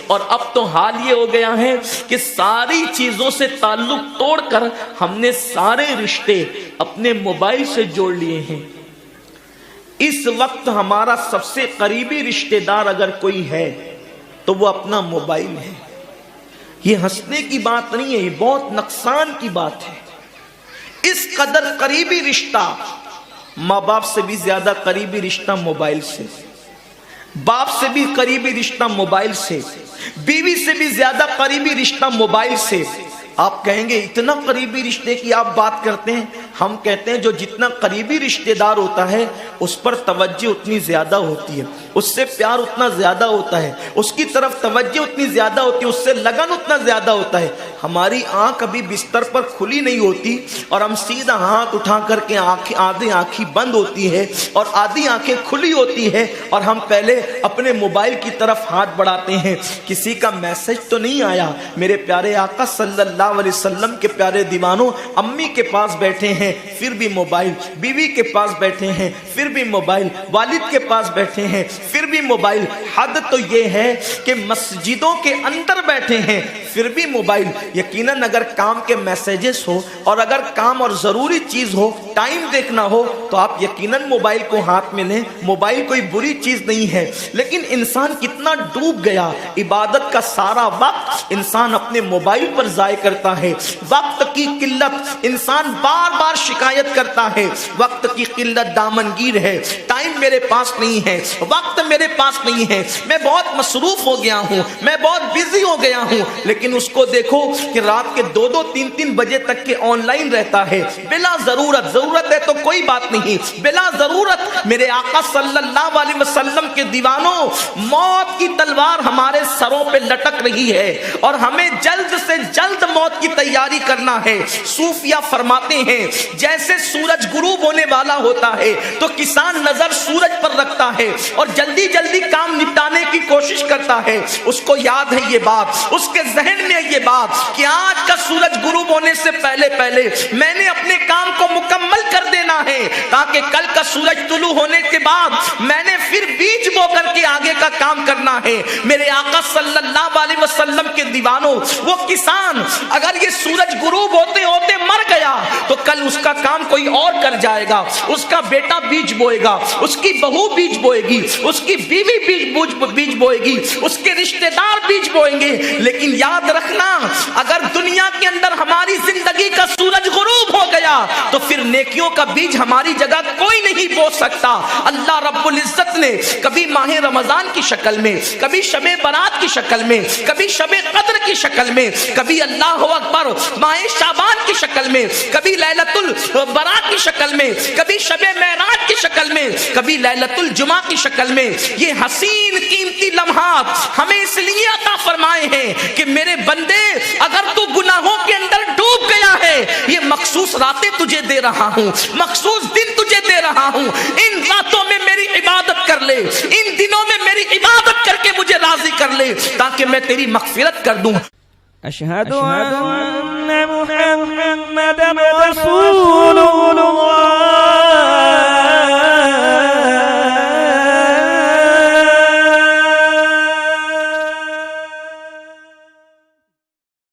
اور اب تو حال یہ ہو گیا ہے کہ ساری چیزوں سے تعلق توڑ کر ہم نے سارے رشتے اپنے موبائل سے جوڑ لیے ہیں۔ اس وقت ہمارا سب سے قریبی رشتہ دار اگر کوئی ہے تو وہ اپنا موبائل ہے۔ یہ ہنسنے کی بات نہیں ہے، یہ بہت نقصان کی بات ہے۔ اس قدر قریبی رشتہ، ماں باپ سے بھی زیادہ قریبی رشتہ موبائل سے، باپ سے بھی قریبی رشتہ موبائل سے، بیوی سے بھی زیادہ قریبی رشتہ موبائل سے۔ آپ کہیں گے اتنا قریبی رشتے کی آپ بات کرتے ہیں؟ ہم کہتے ہیں جو جتنا قریبی رشتہ دار ہوتا ہے اس پر توجہ اتنی زیادہ ہوتی ہے، اس سے پیار اتنا زیادہ ہوتا ہے، اس کی طرف توجہ اتنی زیادہ ہوتی ہے، اس سے لگن اتنا زیادہ ہوتا ہے۔ ہماری آنکھ ابھی بستر پر کھلی نہیں ہوتی اور ہم سیدھا ہاتھ اٹھا کر کے آدھی آنکھیں بند ہوتی ہے اور آدھی آنکھیں کھلی ہوتی ہے اور ہم پہلے اپنے موبائل کی طرف ہاتھ بڑھاتے ہیں۔ کسی کا میسج تو نہیں آیا؟ میرے پیارے آقا صلی اللہ علیہ وسلم کے پیارے دیوانوں، امی کے پاس بیٹھے ہیں پھر بھی موبائل، بیوی کے پاس بیٹھے ہیں پھر بھی موبائل، والد کے پاس بیٹھے ہیں پھر بھی موبائل۔ حد تو یہ ہے کہ مسجدوں کے اندر بیٹھے ہیں پھر بھی موبائل۔ یقیناً اگر کام کے میسیجز ہو اور اگر کام اور ضروری چیز ہو، ٹائم دیکھنا ہو تو آپ یقیناً موبائل کو ہاتھ میں لیں۔ موبائل کوئی بری چیز نہیں ہے، لیکن انسان کتنا ڈوب گیا، عبادت کا سارا وقت انسان اپنے موبائل پر ضائع کرتا ہے۔ وقت کی قلت، انسان بار بار شکایت کرتا ہے وقت کی قلت دامنگیر ہے، ٹائم میرے پاس نہیں ہے، وقت میرے پاس نہیں ہے، میں بہت مصروف ہو گیا ہوں، میں بہت بزی ہو گیا ہوں۔ لیکن اس کو دیکھو کہ رات کے 2-2 3-3 بجے تک کے آن لائن رہتا ہے بلا ضرورت۔ ضرورت ہے تو کوئی بات نہیں، بلا ضرورت۔ میرے آقا صلی اللہ علیہ وسلم کے دیوانوں، موت کی تلوار ہمارے سروں پہ لٹک رہی ہے اور ہمیں جلد سے جلد موت کی تیاری کرنا ہے۔ صوفیہ فرماتے ہیں جیسے سورج غروب ہونے والا ہوتا ہے تو کسان نظر سورج پر رکھتا ہے اور جلدی جلدی کام نپٹانے کی کوشش کرتا ہے۔ اس کو یاد ہے یہ بات، اس کے ذہن میں یہ بات کہ آج کا سورج غروب ہونے سے پہلے میں نے اپنے کام کو مکمل کر دینا ہے تاکہ کل کا سورج طلوع ہونے کے بعد میں نے پھر بیج بو کر کے آگے کا کام کرنا ہے۔ میرے آقا صلی اللہ علیہ وسلم کے دیوانوں، وہ کسان اگر یہ سورج غروب ہوتے ہوتے مر گیا تو کل اس کا کام کوئی اور کر جائے گا، اس کا بیٹا بیج بوئے گا، اس کی بہو بیج بوئے گی، اس کی بیوی بیج بوئے گی، اس کے رشتہ دار بیج بوئیں گے۔ لیکن یاد رکھنا اگر دنیا کے اندر ہماری زندگی کا سورج غروب ہو گیا تو پھر نیکیوں کا بیج ہماری جگہ کوئی نہیں بو سکتا۔ اللہ رب العزت نے کبھی ماہ رمضان کی شکل میں، کبھی شب برات کی شکل میں، کبھی شب قدر کی شکل میں، کبھی اللہ اکبر ماہ شعبان کی شکل میں، کبھی لیلۃ البراء کی شکل میں، کبھی شب معراج کی شکل میں، کبھی لیلۃ الجمعہ کی شکل میں یہ حسین قیمتی لمحات ہمیں اس لیے عطا فرمائے ہیں کہ میرے بندے اگر تو گناہوں کے اندر ڈوب گیا ہے، یہ مخصوص راتیں تجھے دے رہا ہوں، مخصوص دن تجھے دے رہا ہوں، ان راتوں میں میری عبادت کر لے، ان دنوں میں میری عبادت کر کے مجھے راضی کر لے تاکہ میں تیری مغفرت کر دوں۔ اشہد ان محمد رسول